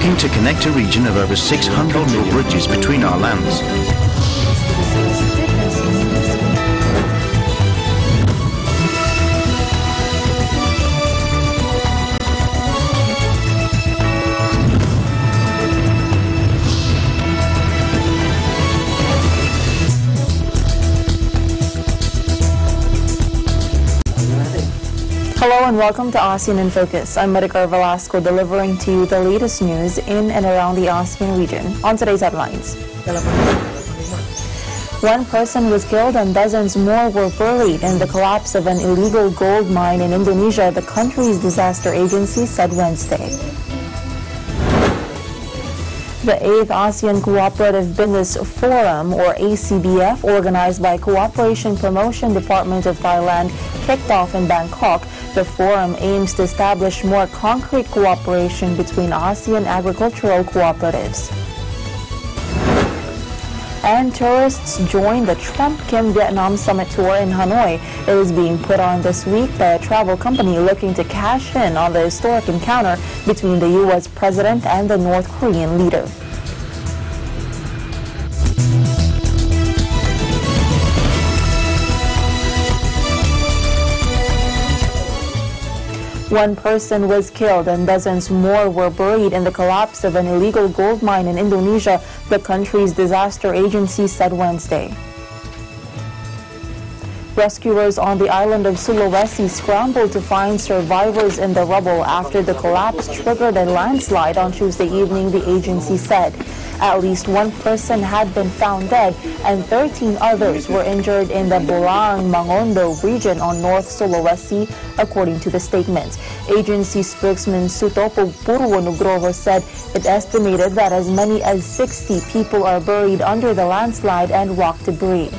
looking to connect a region of over 600 new bridges between our lands. Hello and welcome to ASEAN in Focus. I'm Medicar Velasco delivering to you the latest news in and around the ASEAN region. On today's headlines. One person was killed and dozens more were buried in the collapse of an illegal gold mine in Indonesia, the country's disaster agency said Wednesday. The 8th ASEAN Cooperative Business Forum, or ACBF, organized by Cooperation Promotion Department of Thailand, kicked off in Bangkok. The forum aims to establish more concrete cooperation between ASEAN agricultural cooperatives. And tourists join the Trump-Kim Vietnam Summit tour in Hanoi. It is being put on this week by a travel company looking to cash in on the historic encounter between the U.S. president and the North Korean leader. One person was killed and dozens more were buried in the collapse of an illegal gold mine in Indonesia, the country's disaster agency said Wednesday. Rescuers on the island of Sulawesi scrambled to find survivors in the rubble after the collapse triggered a landslide on Tuesday evening, the agency said. At least one person had been found dead and 13 others were injured in the Burang Mangondo region on North Sulawesi, according to the statement. Agency spokesman Sutopo Purwonugroho said it estimated that as many as 60 people are buried under the landslide and rock debris.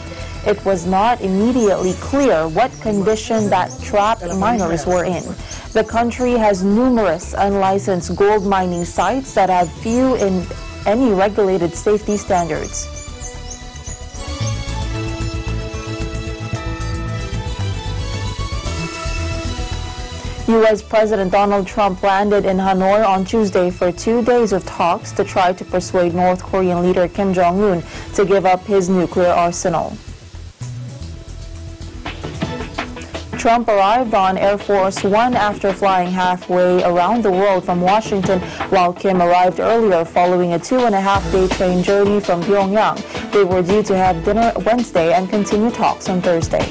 It was not immediately clear what condition that trapped miners were in. The country has numerous unlicensed gold mining sites that have few in any regulated safety standards. U.S. President Donald Trump landed in Hanoi on Tuesday for 2 days of talks to try to persuade North Korean leader Kim Jong-un to give up his nuclear arsenal. Trump arrived on Air Force One after flying halfway around the world from Washington, while Kim arrived earlier following a 2.5-day train journey from Pyongyang. They were due to have dinner Wednesday and continue talks on Thursday.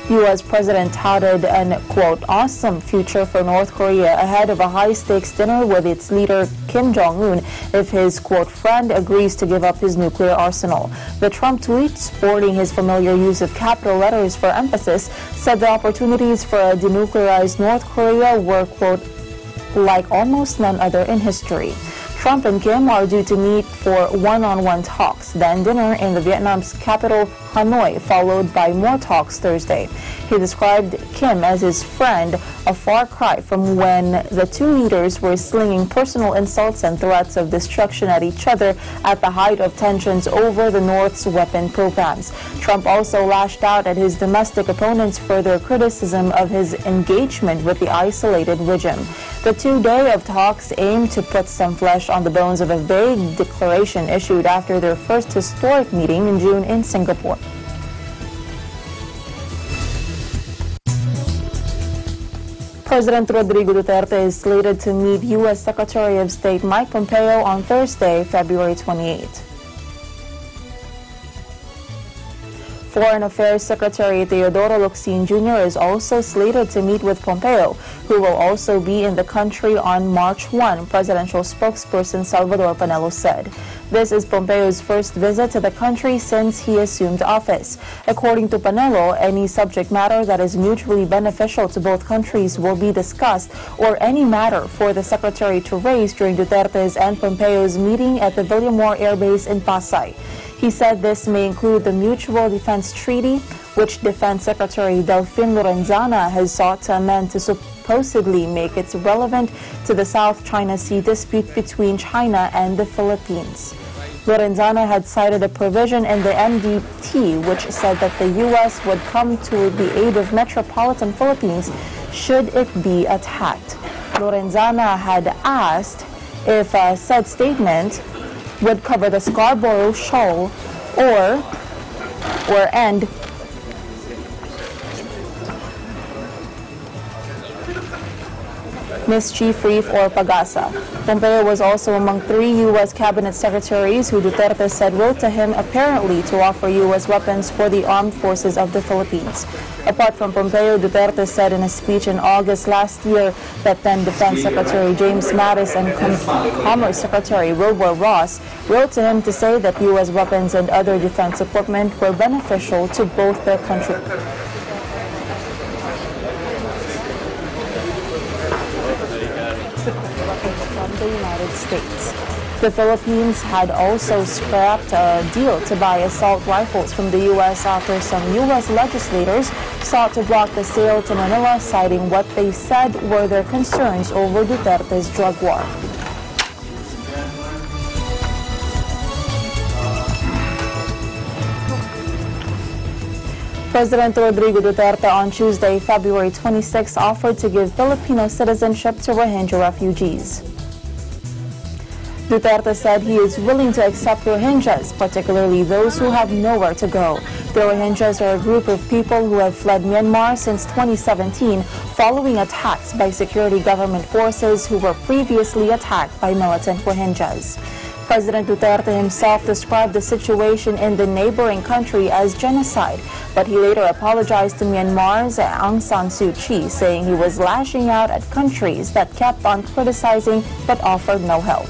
U.S. President touted an, quote, awesome future for North Korea ahead of a high-stakes dinner with its leader Kim Jong-un if his, quote, friend agrees to give up his nuclear arsenal. The Trump tweet, sporting his familiar use of capital letters for emphasis, said the opportunities for a denuclearized North Korea were, quote, like almost none other in history. Trump and Kim are due to meet for one-on-one talks, then dinner in the Vietnam's capital, Hanoi, followed by more talks Thursday. He described Kim as his friend, a far cry from when the two leaders were slinging personal insults and threats of destruction at each other at the height of tensions over the North's weapon programs. Trump also lashed out at his domestic opponents for their criticism of his engagement with the isolated regime. The 2 days of talks aim to put some flesh on the bones of a vague declaration issued after their first historic meeting in June in Singapore. President Rodrigo Duterte is slated to meet U.S. Secretary of State Mike Pompeo on Thursday, February 28. Foreign Affairs Secretary Teodoro Locsin Jr. is also slated to meet with Pompeo, who will also be in the country on March 1, presidential spokesperson Salvador Panelo said. This is Pompeo's first visit to the country since he assumed office. According to Panelo, any subject matter that is mutually beneficial to both countries will be discussed, or any matter for the secretary to raise during Duterte's and Pompeo's meeting at the Villamor Air Base in Pasay. He said this may include the Mutual Defense Treaty, which Defense Secretary Delfin Lorenzana has sought to amend to supposedly make it relevant to the South China Sea dispute between China and the Philippines. Lorenzana had cited a provision in the MDT which said that the U.S. would come to the aid of metropolitan Philippines should it be attacked. Lorenzana had asked if said statement would cover the Scarborough Shoal or end mischief, reef, or pagasa. Pompeo was also among 3 U.S. cabinet secretaries who Duterte said wrote to him apparently to offer U.S. weapons for the armed forces of the Philippines. Apart from Pompeo, Duterte said in a speech in August last year that then Defense Secretary James Mattis and Commerce Secretary Wilbur Ross wrote to him to say that U.S. weapons and other defense equipment were beneficial to both their countries. From the United States. The Philippines had also scrapped a deal to buy assault rifles from the U.S. after some U.S. legislators sought to block the sale to Manila, citing what they said were their concerns over Duterte's drug war. President Rodrigo Duterte on Tuesday, February 26, offered to give Filipino citizenship to Rohingya refugees. Duterte said he is willing to accept Rohingyas, particularly those who have nowhere to go. The Rohingyas are a group of people who have fled Myanmar since 2017 following attacks by security government forces who were previously attacked by militant Rohingyas. President Duterte himself described the situation in the neighboring country as genocide, but he later apologized to Myanmar's Aung San Suu Kyi, saying he was lashing out at countries that kept on criticizing but offered no help.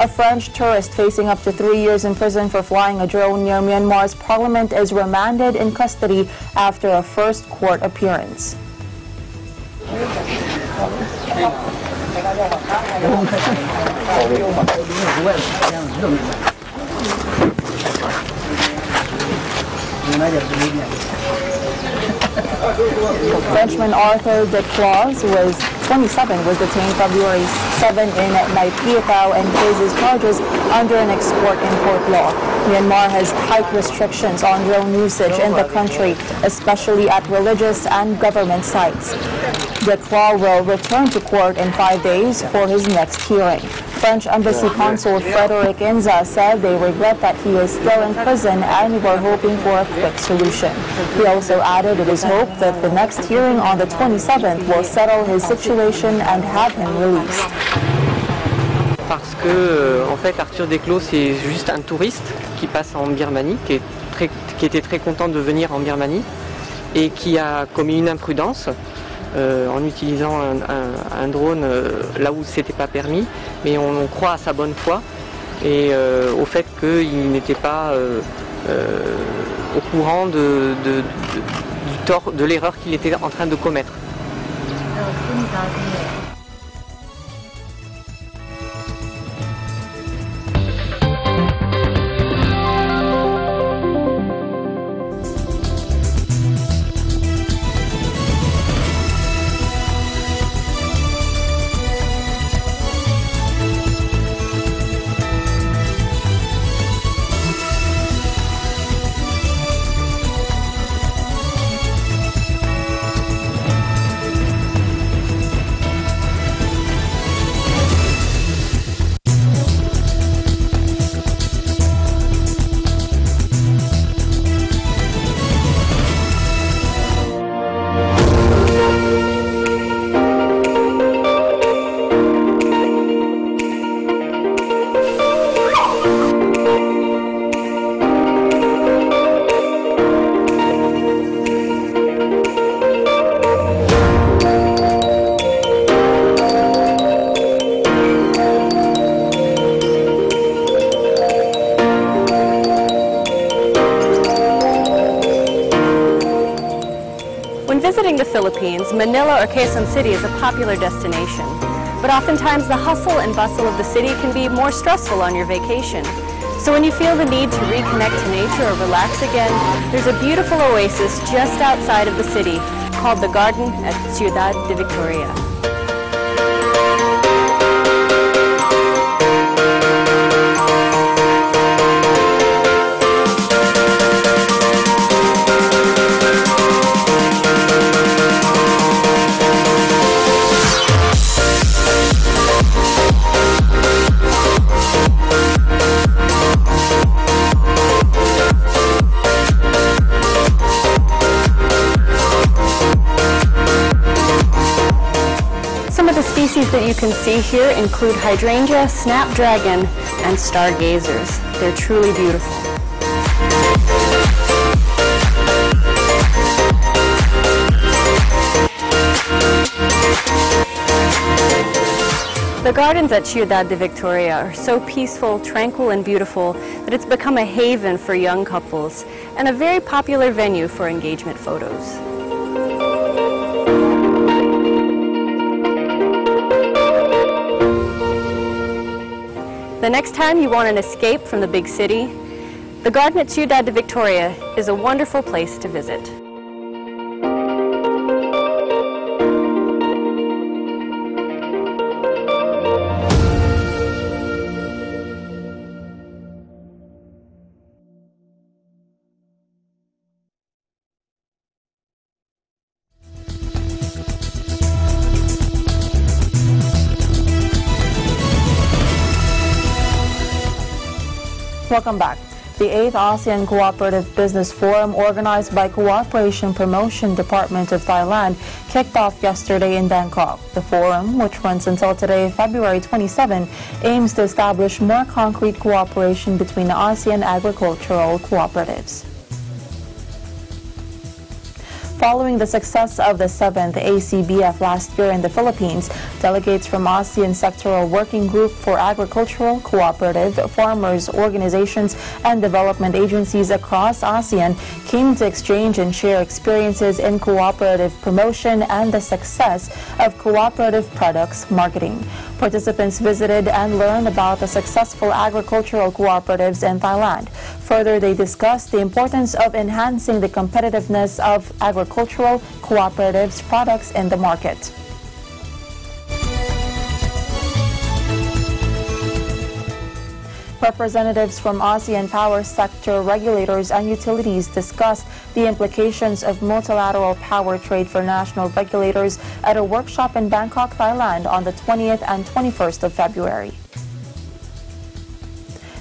A French tourist facing up to 3 years in prison for flying a drone near Myanmar's parliament is remanded in custody after a first court appearance. Frenchman Arthur de Claus, who was 27, was detained February 7 in Naypyidaw and faces charges under an export-import law. Myanmar has tight restrictions on drone usage in the country, especially at religious and government sites. De Claus will return to court in 5 days for his next hearing. French Embassy Consul Frederic Inza said they regret that he is still in prison and were hoping for a quick solution. He also added it is hoped that the next hearing on the 27th will settle his situation and have him released. Parce que, en fait, Arthur Desclos, c'est juste un touriste qui passe en Birmanie, qui était très content de venir en Birmanie et qui a commis une imprudence en utilisant un drone là où c'était pas permis, mais on croit à sa bonne foi et au fait qu'il n'était pas au courant du tort, de l'erreur qu'il était en train de commettre. Visiting the Philippines, Manila or Quezon City is a popular destination. But oftentimes the hustle and bustle of the city can be more stressful on your vacation. So when you feel the need to reconnect to nature or relax again, there's a beautiful oasis just outside of the city called the Garden at Ciudad de Victoria. can see here include hydrangea, snapdragon, and stargazers. They're truly beautiful. The gardens at Ciudad de Victoria are so peaceful, tranquil, and beautiful that it's become a haven for young couples and a very popular venue for engagement photos. The next time you want an escape from the big city, the garden at Ciudad de Victoria is a wonderful place to visit. Welcome back. The 8th ASEAN Cooperative Business Forum, organized by Cooperation Promotion Department of Thailand, kicked off yesterday in Bangkok. The forum, which runs until today, February 27, aims to establish more concrete cooperation between the ASEAN agricultural cooperatives. Following the success of the 7th ACBF last year in the Philippines, delegates from ASEAN Sectoral Working Group for Agricultural, Cooperative, Farmers, Organizations, and Development Agencies across ASEAN came to exchange and share experiences in cooperative promotion and the success of cooperative products marketing. Participants visited and learned about the successful agricultural cooperatives in Thailand. Further, they discussed the importance of enhancing the competitiveness of agricultural cooperatives products in the market. Representatives from ASEAN power sector regulators and utilities discussed the implications of multilateral power trade for national regulators at a workshop in Bangkok, Thailand on the 20th and 21st of February.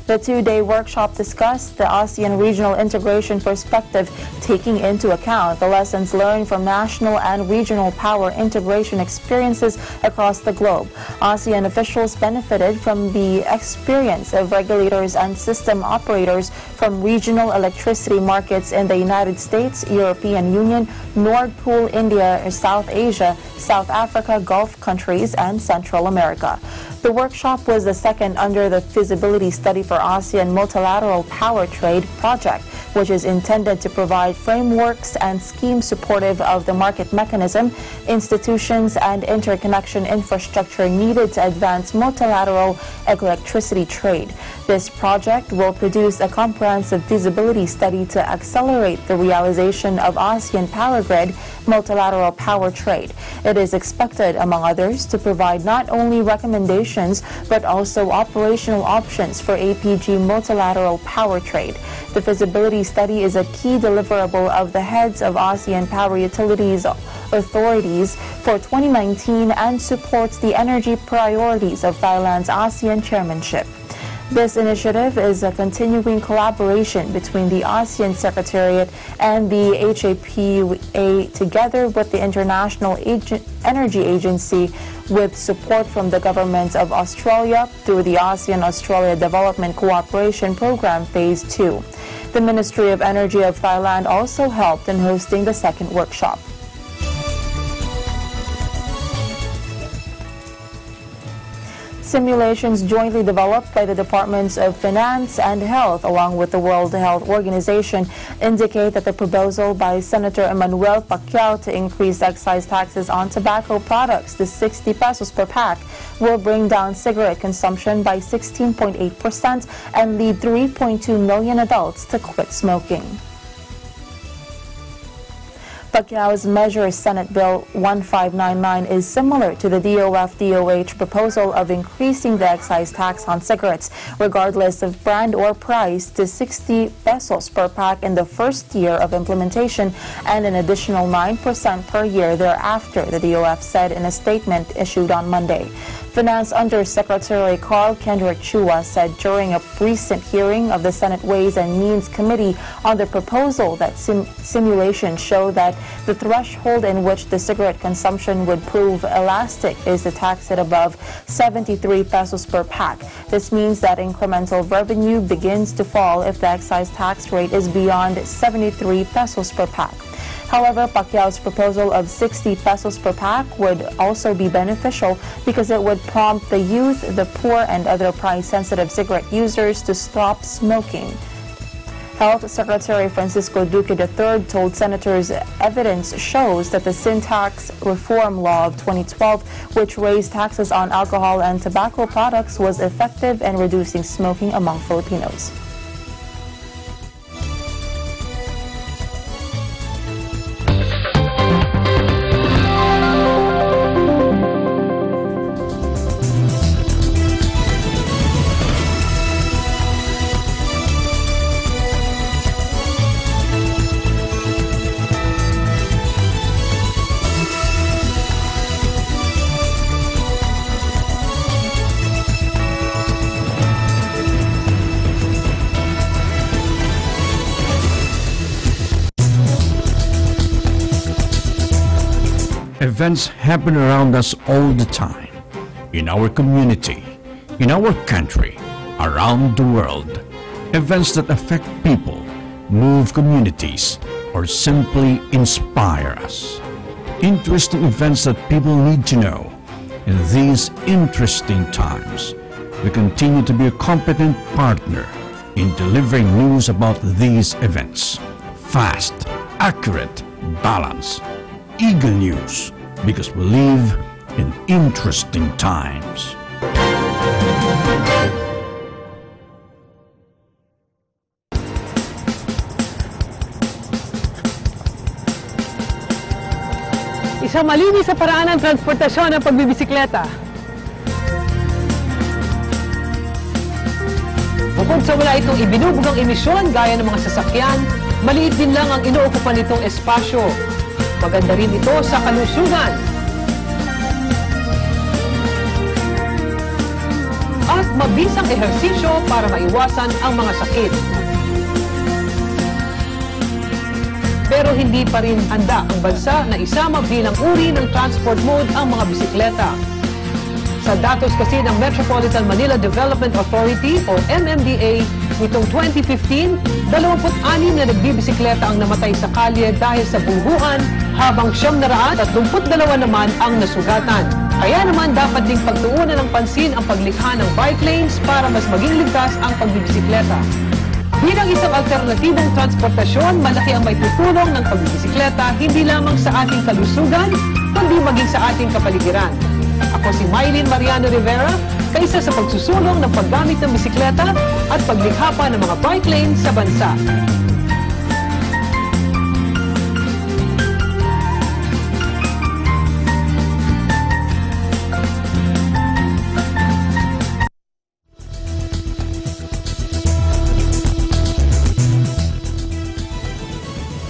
The two-day workshop discussed the ASEAN regional integration perspective, taking into account the lessons learned from national and regional power integration experiences across the globe. ASEAN officials benefited from the experience of regulators and system operators from regional electricity markets in the United States, European Union, Nord Pool, India, South Asia, South Africa, Gulf countries, and Central America. The workshop was the second under the feasibility study for ASEAN Multilateral Power Trade Project, which is intended to provide frameworks and schemes supportive of the market mechanism, institutions, and interconnection infrastructure needed to advance multilateral electricity trade. This project will produce a comprehensive feasibility study to accelerate the realization of ASEAN Power Grid multilateral power trade. It is expected, among others, to provide not only recommendations but also operational options for APG multilateral power trade. The feasibility study is a key deliverable of the heads of ASEAN Power Utilities Authorities for 2019 and supports the energy priorities of Thailand's ASEAN chairmanship. This initiative is a continuing collaboration between the ASEAN Secretariat and the HAPA together with the International Energy Agency, with support from the Government of Australia through the ASEAN-Australia Development Cooperation Program Phase 2. The Ministry of Energy of Thailand also helped in hosting the second workshop. Simulations jointly developed by the Departments of Finance and Health along with the World Health Organization indicate that the proposal by Senator Emmanuel Pacquiao to increase excise taxes on tobacco products to 60 pesos per pack will bring down cigarette consumption by 16.8% and lead 3.2 million adults to quit smoking. Pacquiao's measure, Senate Bill 1599, is similar to the DOF-DOH proposal of increasing the excise tax on cigarettes, regardless of brand or price, to 60 pesos per pack in the first year of implementation and an additional 9% per year thereafter, the DOF said in a statement issued on Monday. Finance Undersecretary Carl Kendrick Chua said during a recent hearing of the Senate Ways and Means Committee on the proposal that simulations show that the threshold in which the cigarette consumption would prove elastic is to tax it above 73 pesos per pack. This means that incremental revenue begins to fall if the excise tax rate is beyond 73 pesos per pack. However, Pacquiao's proposal of 60 pesos per pack would also be beneficial because it would prompt the youth, the poor, and other price-sensitive cigarette users to stop smoking. Health Secretary Francisco Duque III told senators evidence shows that the sin tax reform law of 2012, which raised taxes on alcohol and tobacco products, was effective in reducing smoking among Filipinos. Events happen around us all the time, in our community, in our country, around the world. Events that affect people, move communities, or simply inspire us. Interesting events that people need to know. In these interesting times, we continue to be a competent partner in delivering news about these events. Fast, accurate, balanced. Eagle News, because we live in interesting times. Isang malinis sa paraan ng transportasyon ng pagbibisikleta. Bukod sa wala itong ibinubugang emisyon gaya ng mga sasakyan, maliit din lang ang inuukupan nitong espasyo. Maganda rin ito sa kalusugan. At mabisang ehersisyo para maiwasan ang mga sakit. Pero hindi pa rin handa ang bansa na isama bilang uri ng transport mode ang mga bisikleta. Sa datos kasi ng Metropolitan Manila Development Authority o MMDA, nitong 2015, 26 na nagbibisikleta ang namatay sa kalye dahil sa bulguan, habang 732 naman ang nasugatan. Kaya naman dapat ding pagtuunan ng pansin ang paglikha ng bike lanes para mas maging ligtas ang pagbibisikleta. Bilang isang alternatibong transportasyon, malaki ang maitutulong ng pagbibisikleta hindi lamang sa ating kalusugan, kundi maging sa ating kapaligiran. Ako si Mylene Mariano Rivera, kaisa sa pagsusulong ng paggamit ng bisikleta at paglikha pa ng mga bike lanes sa bansa.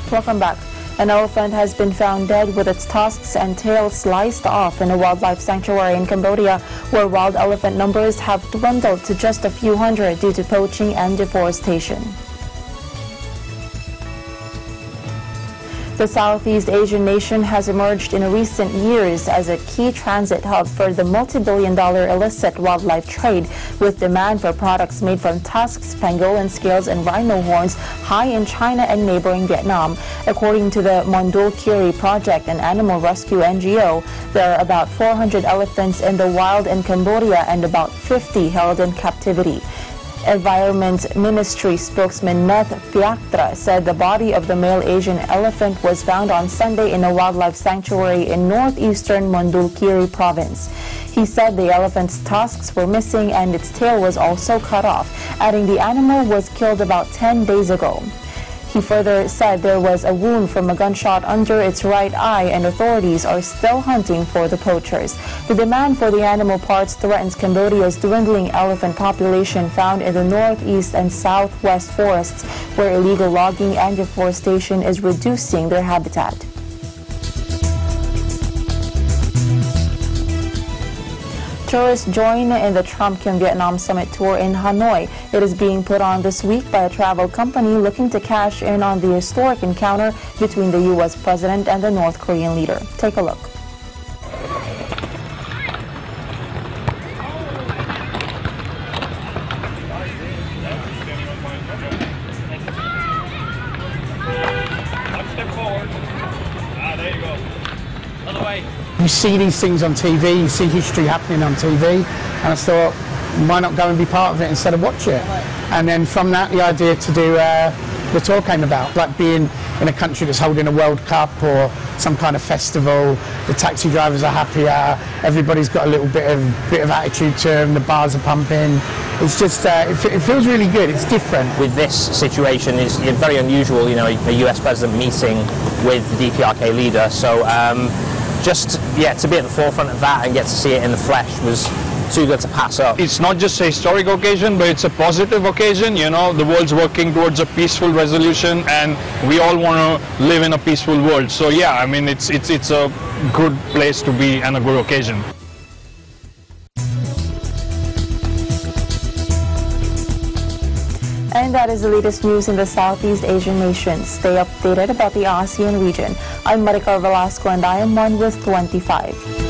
Welcome back. An elephant has been found dead with its tusks and tail sliced off in a wildlife sanctuary in Cambodia, where wild elephant numbers have dwindled to just a few hundred due to poaching and deforestation. The Southeast Asian nation has emerged in recent years as a key transit hub for the multi-billion-dollar illicit wildlife trade, with demand for products made from tusks, pangolin scales, and rhino horns high in China and neighboring Vietnam. According to the Mondul Kiri Project, an animal rescue NGO, there are about 400 elephants in the wild in Cambodia and about 50 held in captivity. Environment Ministry spokesman Meth Phiaktra said the body of the male Asian elephant was found on Sunday in a wildlife sanctuary in northeastern Mondul Kiri province. He said the elephant's tusks were missing and its tail was also cut off, adding the animal was killed about 10 days ago. He further said there was a wound from a gunshot under its right eye and authorities are still hunting for the poachers. The demand for the animal parts threatens Cambodia's dwindling elephant population found in the northeast and southwest forests, where illegal logging and deforestation is reducing their habitat. Tourists join in the Trump-Kim Vietnam Summit tour in Hanoi. It is being put on this week by a travel company looking to cash in on the historic encounter between the U.S. president and the North Korean leader. Take a look. You see these things on TV, you see history happening on TV, and I thought, why not go and be part of it instead of watch it? And then from that, the idea to do the tour came about, like being in a country that's holding a World Cup or some kind of festival. The taxi drivers are happier, everybody's got a little bit of attitude to them, the bars are pumping. It's just, it feels really good, it's different. With this situation, it's very unusual, you know, a US president meeting with the DPRK leader, so just, yeah, to be at the forefront of that and get to see it in the flesh was too good to pass up. It's not just a historic occasion, but it's a positive occasion. You know, the world's working towards a peaceful resolution, and we all want to live in a peaceful world. So yeah, I mean, it's a good place to be and a good occasion. And that is the latest news in the Southeast Asian nations. Stay updated about the ASEAN region. I'm Maricar Velasco and I am 1 with 25.